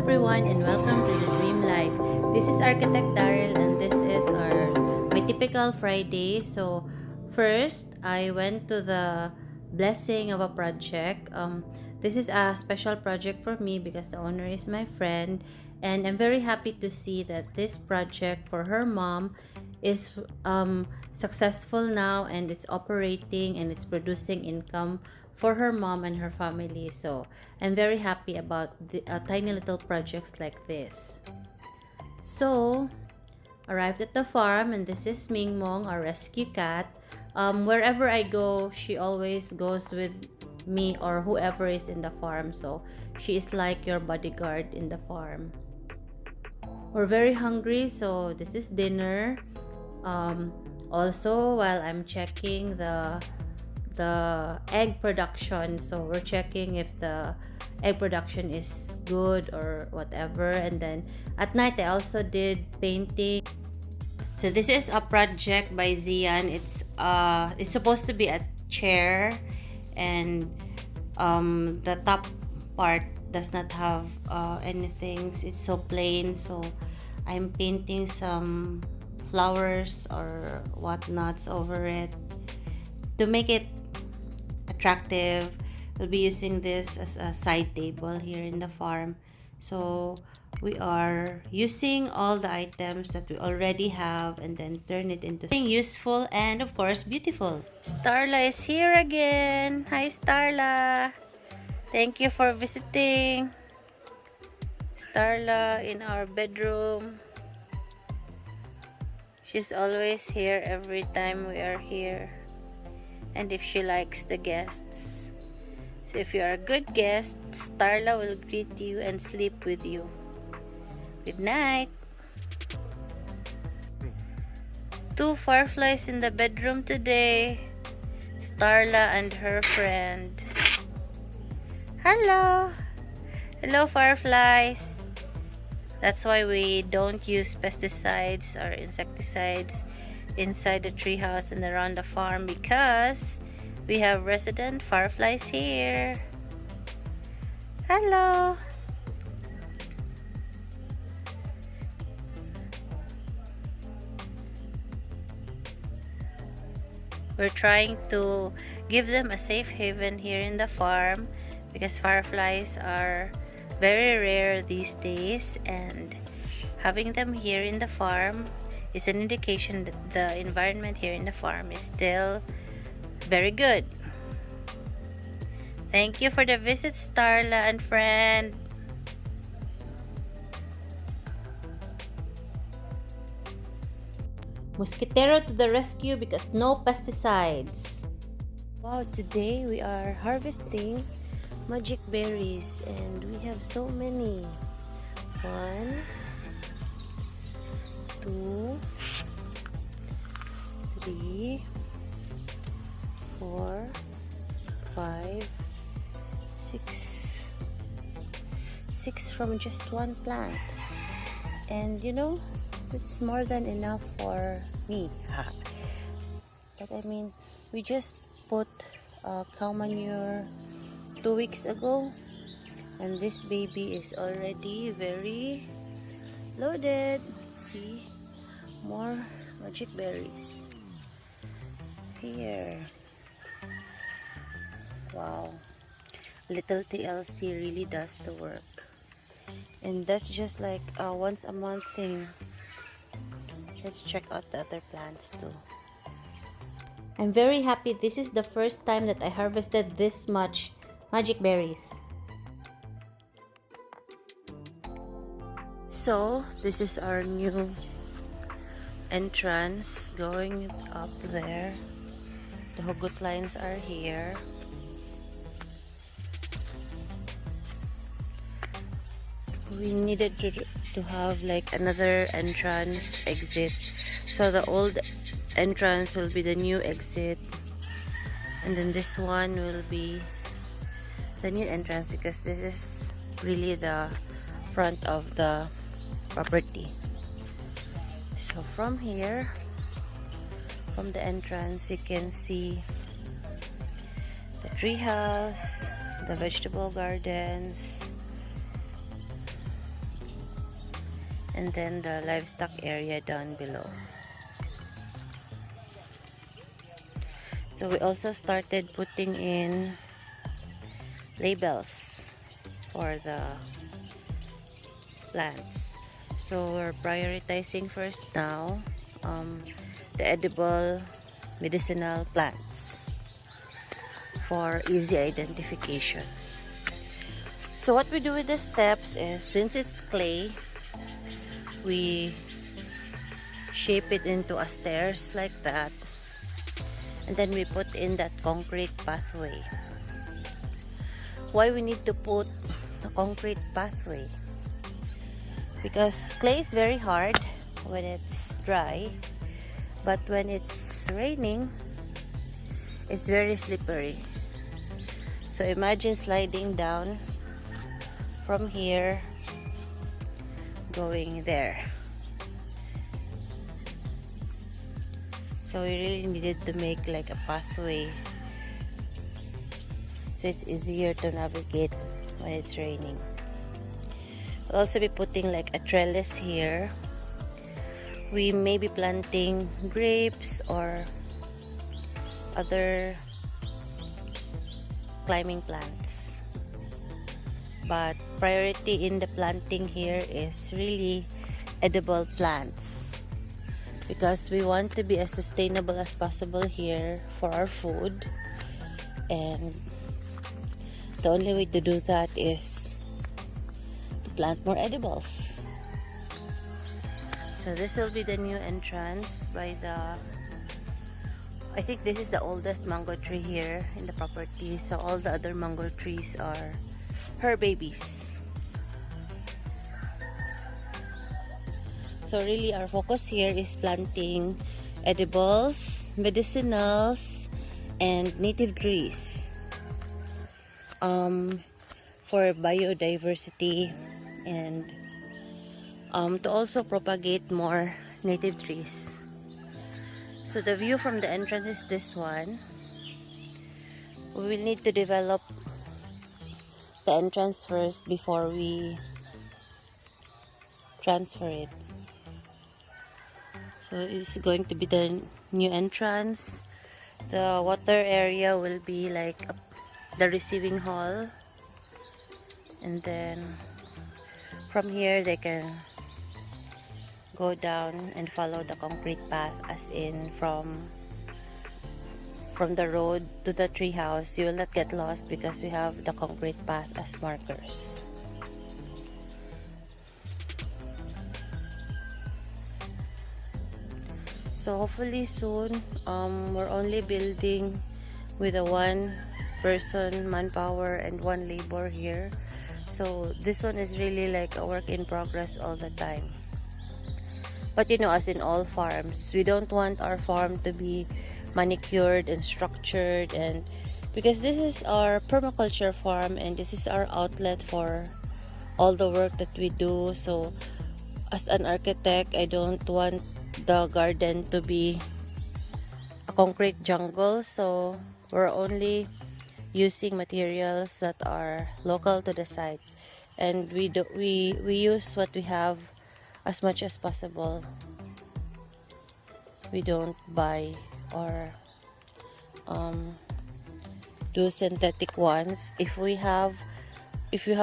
everyone and welcome to the Dream Life. This is Architect Daryl and this is my typical Friday. So first, I went to the blessing of a project. This is a special project for me because the owner is my friend, and I'm very happy to see that this project for her mom is successful now, and it's operating and it's producing income for her mom and her family. So I'm very happy about the tiny little projects like this. So arrived at the farm, and this is Ming Mong, our rescue cat. Wherever I go, she always goes with me or whoever is in the farm. So she is like your bodyguard in the farm. We're very hungry, so this is dinner. Also, while I'm checking the egg production, so we're checking if the egg production is good or whatever. And then at night I also did painting. So this is a project by Zian. It's supposed to be a chair, and the top part does not have anything. It's so plain, so I'm painting some flowers or whatnots over it to make it attractive. We'll be using this as a side table here in the farm. So we are using all the items that we already have and then turn it into something useful and of course beautiful. Starla is here again. Hi Starla. Thank you for visiting. Starla in our bedroom. She's always here every time we are here. And if she likes the guests. So if you are a good guest, Starla will greet you and sleep with you. Good night. Two fireflies in the bedroom today. Starla and her friend. Hello. Hello, fireflies. That's why we don't use pesticides or insecticides inside the treehouse and around the farm, because we have resident fireflies here. Hello. We're trying to give them a safe haven here in the farm because fireflies are very rare these days, and having them here in the farm is an indication that the environment here in the farm is still very good. Thank you for the visit, Starla and friend. Mosquitero to the rescue because no pesticides. Wow, today we are harvesting magic berries and we have so many. 1, 2, 3, 4, 5, 6. 6 from just one plant. And you know, it's more than enough for me. But I mean, we just put cow manure 2 weeks ago, and this baby is already very loaded. See, more magic berries here. Wow, little TLC really does the work, and that's just like a once a month thing. Let's check out the other plants too. I'm very happy. This is the first time that I harvested this much magic berries. So this is our new entrance going up there. The hugot lines are here. We needed to have like another entrance exit, so the old entrance will be the new exit, and then this one will be the new entrance, because this is really the front of the property. So from here, from the entrance, you can see the tree house, the vegetable gardens, and then the livestock area down below. So we also started putting in labels for the plants. So we're prioritizing first now the edible medicinal plants for easy identification. So what we do with the steps is, since it's clay, we shape it into a stairs like that, and then we put in that concrete pathway. Why we need to put a concrete pathway? Because clay is very hard when it's dry, but when it's raining, it's very slippery. So imagine sliding down from here going there. So we really needed to make like a pathway so it's easier to navigate when it's raining. We'll also be putting like a trellis here. We may be planting grapes or other climbing plants, but priority in the planting here is really edible plants, because we want to be as sustainable as possible here for our food, and the only way to do that is to plant more edibles. So this will be the new entrance by the, I think this is the oldest mango tree here in the property, so all the other mango trees are her babies. So really our focus here is planting edibles, medicinals, and native trees for biodiversity, and to also propagate more native trees. So the view from the entrance is this one. We will need to develop the entrance first before we transfer it. So it's going to be the new entrance. The water area will be like the receiving hall, and then from here they can go down and follow the concrete path, as in from the road to the tree house. You will not get lost because we have the concrete path as markers. So hopefully soon, we're only building with a one person manpower and one labor here. So this one is really like a work in progress all the time. But you know, as in all farms, we don't want our farm to be manicured and structured, and because this is our permaculture farm and this is our outlet for all the work that we do. So as an architect, I don't want the garden to be a concrete jungle, so we're only using materials that are local to the site, and we use what we have as much as possible. We don't buy or do synthetic ones. If you have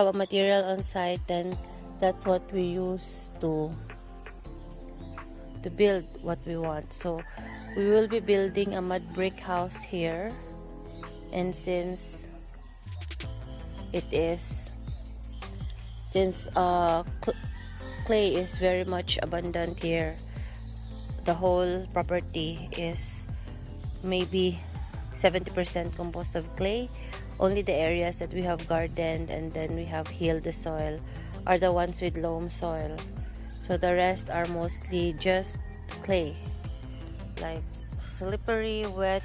a material on site, then that's what we use to build what we want. So we will be building a mud brick house here, and since clay is very much abundant here, the whole property is maybe 70% composed of clay. Only the areas that we have gardened and then we have healed the soil are the ones with loam soil. So the rest are mostly just clay, like slippery, wet,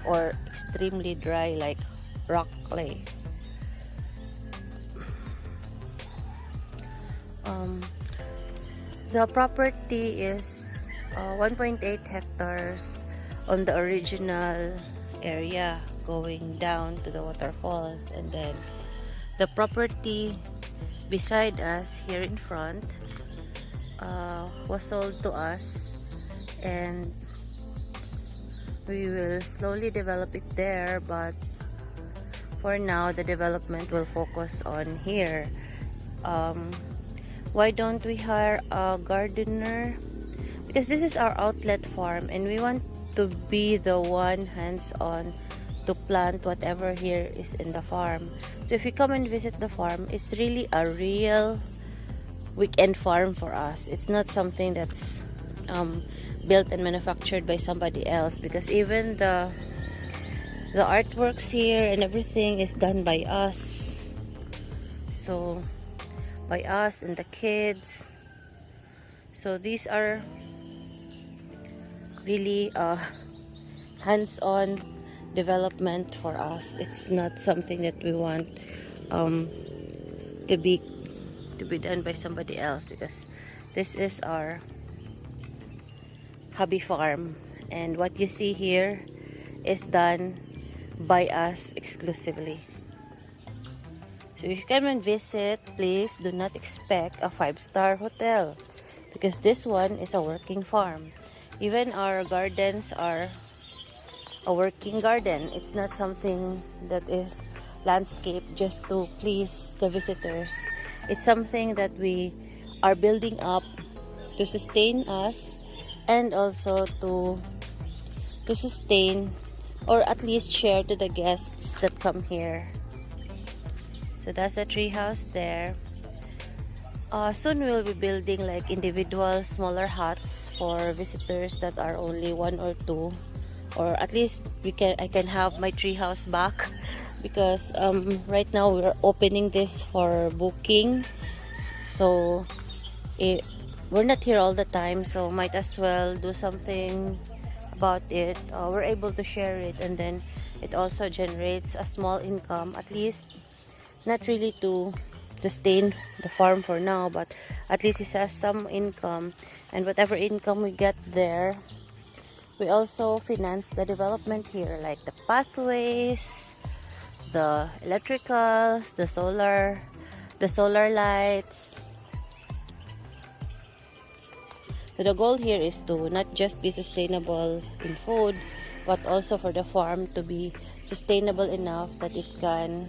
or extremely dry, like rock clay. The property is 1.8 hectares on the original area going down to the waterfalls, and then the property beside us here in front was sold to us, and we will slowly develop it there, but for now the development will focus on here. Why don't we hire a gardener? Because this is our outlet farm and we want to be the one hands-on to plant whatever here is in the farm. So if you come and visit the farm, it's really a real weekend farm for us. It's not something that's built and manufactured by somebody else, because even the artworks here and everything is done by us. So by us and the kids. So these are really hands-on development for us. It's not something that we want to be done by somebody else, because this is our hobby farm, and what you see here is done by us exclusively. So if you come and visit, please do not expect a 5-star hotel, because this one is a working farm. Even our gardens are a working garden. It's not something that is landscape just to please the visitors. It's something that we are building up to sustain us, and also to sustain, or at least share to the guests that come here. So that's a tree house there. Soon we'll be building like individual smaller huts for visitors that are only 1 or 2, or at least I can have my tree house back, because right now we're opening this for booking. So we're not here all the time, so might as well do something about it. We're able to share it, and then it also generates a small income, at least not really to sustain the farm for now, but at least it has some income. And whatever income we get there, we also finance the development here, like the pathways, the electricals, the solar lights. So the goal here is to not just be sustainable in food, but also for the farm to be sustainable enough that it can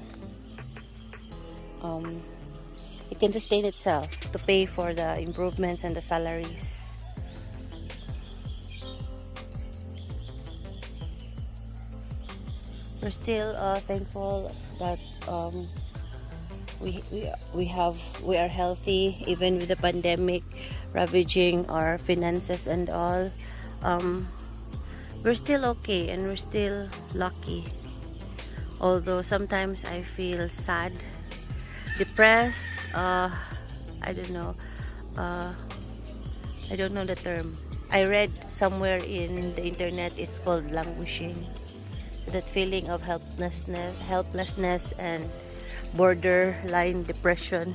sustain itself to pay for the improvements and the salaries. We're still thankful that we are healthy, even with the pandemic ravaging our finances and all. We're still okay, and we're still lucky. Although sometimes I feel sad, depressed. I don't know. I don't know the term. I read somewhere in the internet it's called languishing. That feeling of helplessness and borderline depression,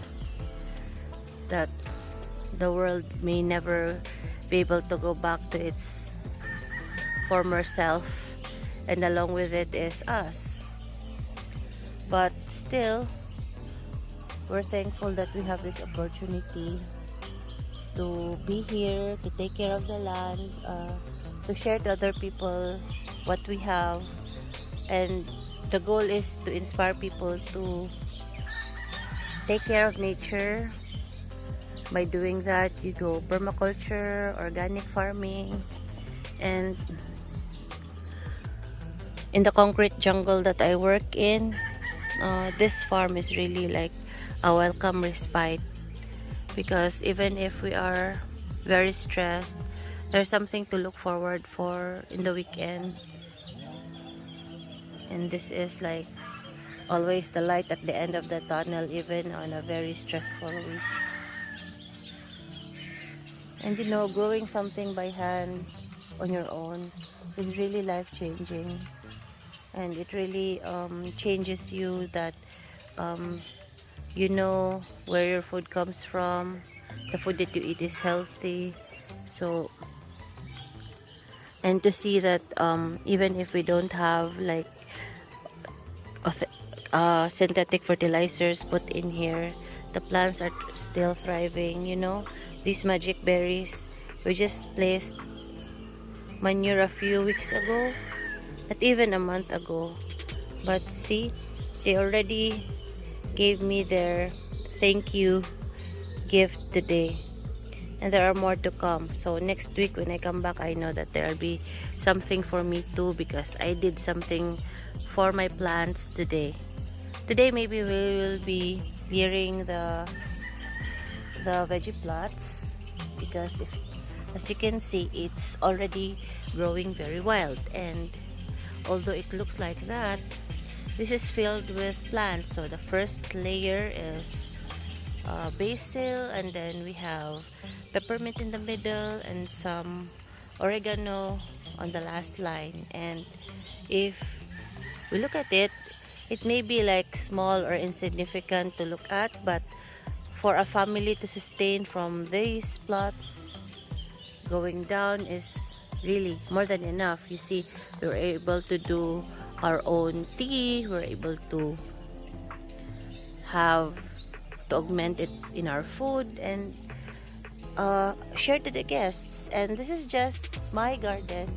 that the world may never be able to go back to its former self, and along with it is us. But still, we're thankful that we have this opportunity to be here, to take care of the land, to share to other people what we have. And the goal is to inspire people to take care of nature. By doing that, you go permaculture, organic farming, and in the concrete jungle that I work in, this farm is really like a welcome respite, because even if we are very stressed, there's something to look forward for in the weekend. And this is like always the light at the end of the tunnel, even on a very stressful week. And you know, growing something by hand on your own is really life-changing, and it really changes you, that you know where your food comes from, the food that you eat is healthy. So, and to see that even if we don't have like synthetic fertilizers put in here, the plants are still thriving. You know, these magic berries, We just placed manure a few weeks ago, not even a month ago. But see, they already gave me their thank you gift today. And there are more to come. So next week when I come back, I know that there will be something for me too, because I did something for my plants today. Today maybe we will be clearing the veggie plots, because as you can see, it's already growing very wild, and although it looks like that, this is filled with plants. So the first layer is basil, and then we have peppermint in the middle and some oregano on the last line. And if we look at it, it may be like small or insignificant to look at, but for a family to sustain from these plots going down is really more than enough. You see, we were able to do our own tea, we're able to augment it in our food and share to the guests. And this is just my garden.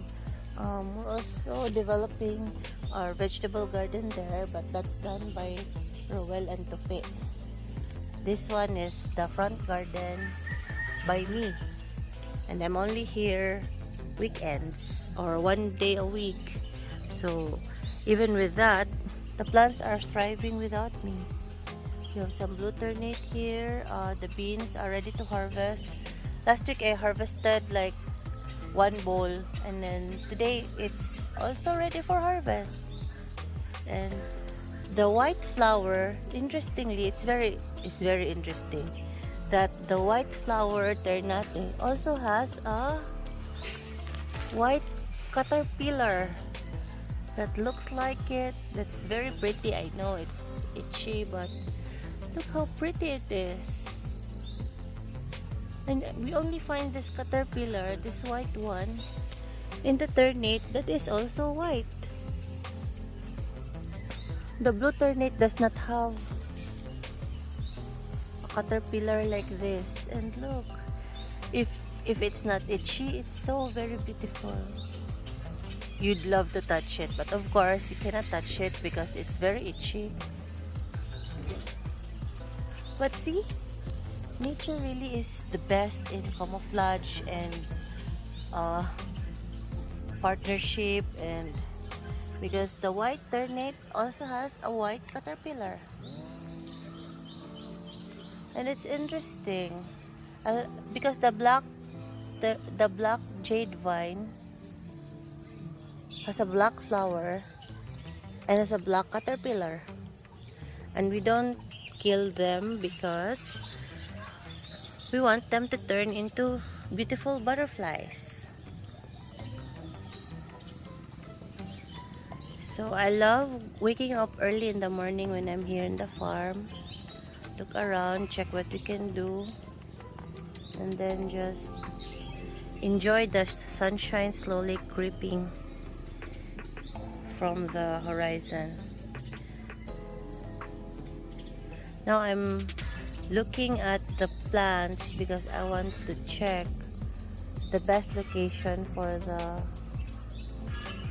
We're also developing our vegetable garden there, but that's done by Roel and Tope. This one is the front garden by me, and I'm only here weekends or one day a week. So even with that, the plants are thriving without me. You have some blue turnip here. The beans are ready to harvest. Last week I harvested like one bowl, and then today it's also ready for harvest. And the white flower, interestingly, it's very interesting that the white flower ternate also has a white caterpillar that looks like it. That's very pretty. I know it's itchy, but look how pretty it is. And we only find this caterpillar, this white one, in the ternate that is also white. The blue ternate does not have a caterpillar like this. And look, if it's not itchy, it's so very beautiful. You'd love to touch it, but of course you cannot touch it because it's very itchy. But see, nature really is the best in camouflage and partnership, and because the white ternate also has a white caterpillar. And it's interesting because the black jade vine has a black flower and has a black caterpillar, and we don't kill them because we want them to turn into beautiful butterflies. So I love waking up early in the morning when I'm here in the farm. Look around, check what we can do, and then just enjoy the sunshine slowly creeping from the horizon. Now I'm looking at the plants because I want to check the best location for the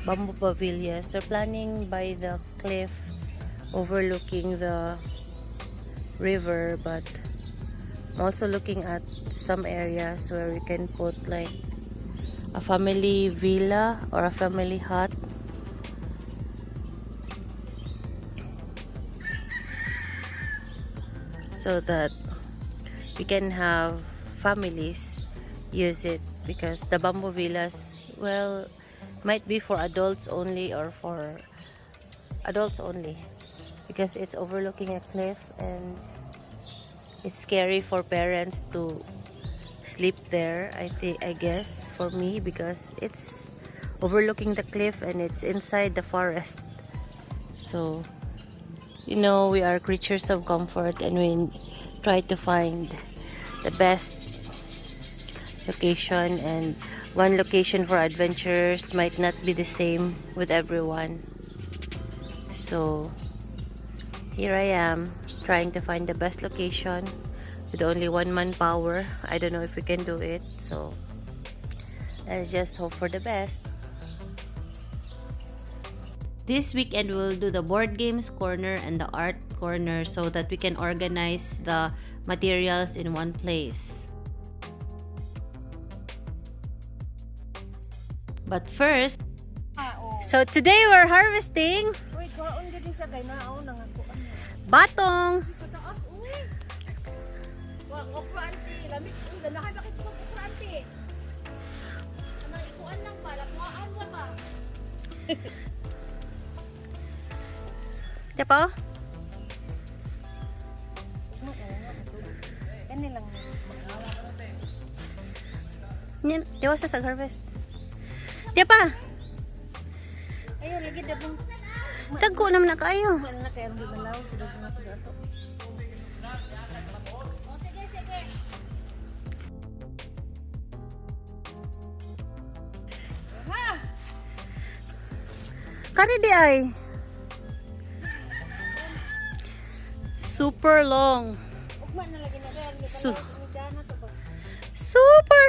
bamboo pavilions. They're planning by the cliff overlooking the river, but I'm also looking at some areas where we can put like a family villa or a family hut. So that we can have families use it, because the bamboo villas, well, might be for adults only or for adults only, because it's overlooking a cliff and it's scary for parents to sleep there. I guess for me, because it's overlooking the cliff and it's inside the forest. So you know, we are creatures of comfort, and we try to find the best location, and one location for adventures might not be the same with everyone. So here I am trying to find the best location with only one manpower. I don't know if we can do it, so Let's just hope for the best. This weekend we'll do the board games corner and the art corner so that we can organize the materials in one place. But first, so today we're harvesting batong. Diba? Yan, diwas na sa harvest. Diba? Ayun, lagi dabong. Dagko naman na kayo. Ano na kaya hindi malaw sa dabong na to. Sige, sige. Ha! Kani di ay. Super long. Ugma na lagi na kaya hindi Su- na to ba? Super.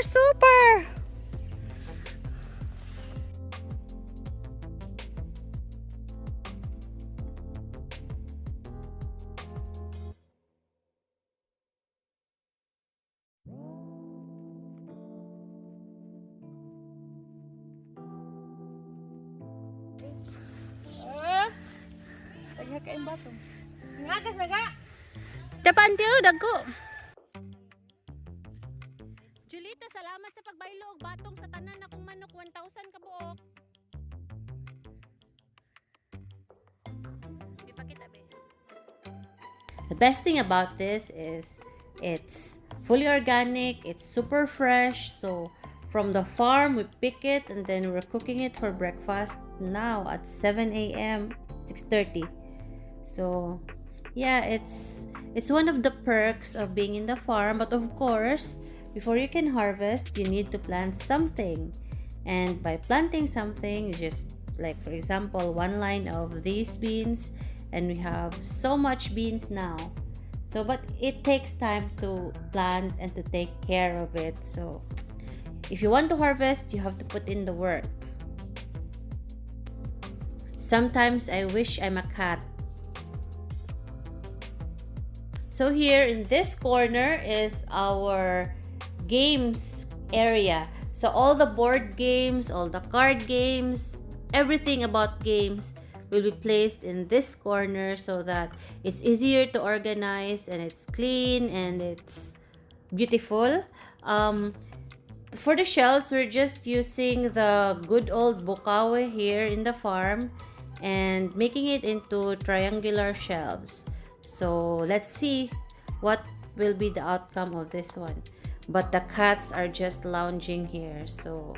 Kaya kain bato. Nga ka saga. Dapan tiyo, dagko. Julito, salamat sa pagbaylo og batong sa tanan akong manok 1,000 ka buok. The best thing about this is it's fully organic, it's super fresh. So from the farm we pick it and then we're cooking it for breakfast now at 7 a.m. 6:30. So yeah, it's one of the perks of being in the farm, but of course before you can harvest you need to plant something, and by planting something, just like for example one line of these beans, and we have so much beans now. So but it takes time to plant and to take care of it. So if you want to harvest, you have to put in the work. Sometimes I wish I'm a cat. So here in this corner is our games area. So all the board games, all the card games, everything about games will be placed in this corner so that it's easier to organize and it's clean and it's beautiful. For the shelves, we're just using the good old bukawe here in the farm and making it into triangular shelves. So let's see what will be the outcome of this one. But the cats are just lounging here. So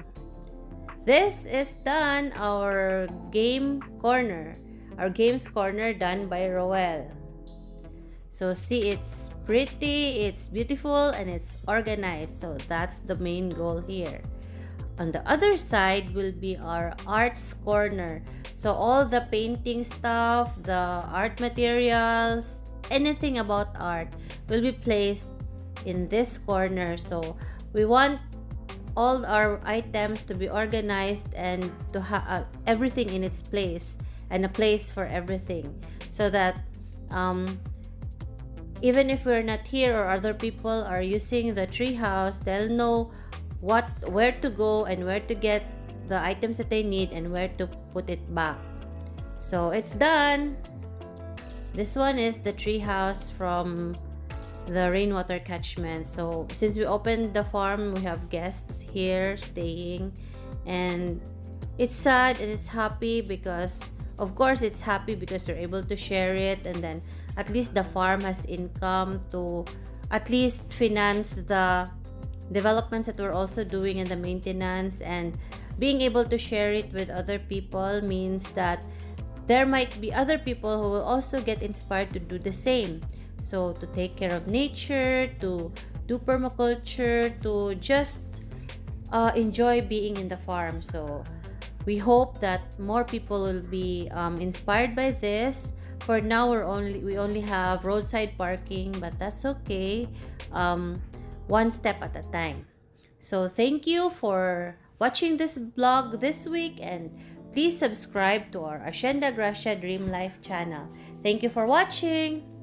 this is done, our games corner done by Roel. So see, it's pretty, it's beautiful, and it's organized. So that's the main goal here. On the other side will be our arts corner. So all the painting stuff, the art materials, anything about art will be placed in this corner. So we want all our items to be organized and to have everything in its place and a place for everything, so that even if we're not here or other people are using the tree house, they'll know where to go and where to get the items that they need and where to put it back. So it's done. This one is the tree house from the rainwater catchment. So since we opened the farm, we have guests here staying, and it's sad and it's happy because of course it's happy because we're able to share it, and then at least the farm has income to at least finance the developments that we're also doing and the maintenance, and being able to share it with other people means that there might be other people who will also get inspired to do the same. So to take care of nature, to do permaculture, to just enjoy being in the farm. So we hope that more people will be inspired by this. For now, we only have roadside parking, but that's okay. One step at a time. So thank you for watching this vlog this week, and please subscribe to our Hacienda Gracia Dream Life channel. Thank you for watching.